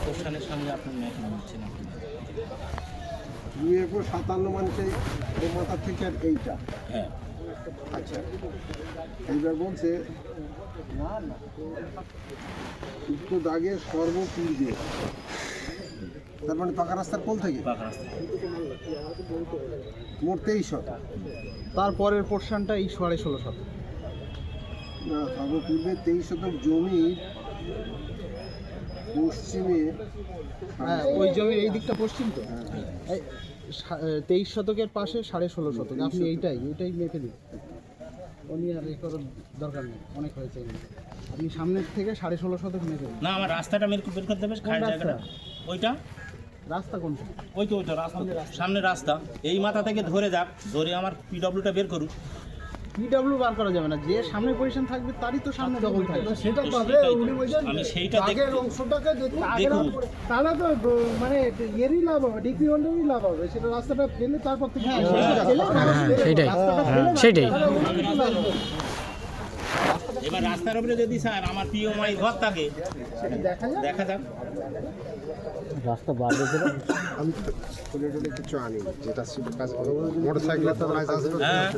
প্রশ্নের সঙ্গে আপনার ম্যাচ হচ্ছে না। 2 একর 57 মানুষের এই মাথা থেকে আর এইটা। হ্যাঁ আচ্ছা, এইবার বলছে উক্ত দাগের সর্বপূর্বে, তার মানে পাকা রাস্তার কোল থেকে পাকা রাস্তা মোট 23 শতক। তারপরের পোর্শনটা এই 16.5 শতক। না, সর্বপূর্বে 23 শতক জমির পশ্চিমে, হ্যাঁ, ওই জমির এই দিকটা পশ্চিম তো। এই 23 শতকের পাশে 16.5 শতক। আপনি এইটাই মেপে দিন। উনি আর এই করার দরকার নেই, অনেক হয়েছে। আপনি সামনের থেকে 16.5 শতক মেপে দিন। না, আমার রাস্তাটা বের করতে হবে। খালি জায়গাটা ওইটা রাস্তা কোনটা? ওইটা রাস্তা, সামনে রাস্তা। এই মাথা থেকে ধরে আমার পিডব্লিউটা বের করুন। পিডব্লিউ বার করা যাবে না, যে সামনে পজিশন থাকবে তারই তো সামনে দখল থাকবে। সেটা পাবে। উনি বলছেন আমি সেইটা আগের অংশটাকে দেখুন। তাহলে তো মানে এরই লাভ হবে, ডিগ্রি হোল্ডারই লাভ হবে। সেটা রাস্তাটা ফেলে তারপর থেকে সেটাই এবার রাস্তার উপরে যদি স্যার আমার পিওমাই ঘর থাকে দেখা যাক। রাস্তা বাড়বে তো। আমি টোলে কিছু আনি, যেটা মোটরসাইকেলের তো প্রাইস আছে। হ্যাঁ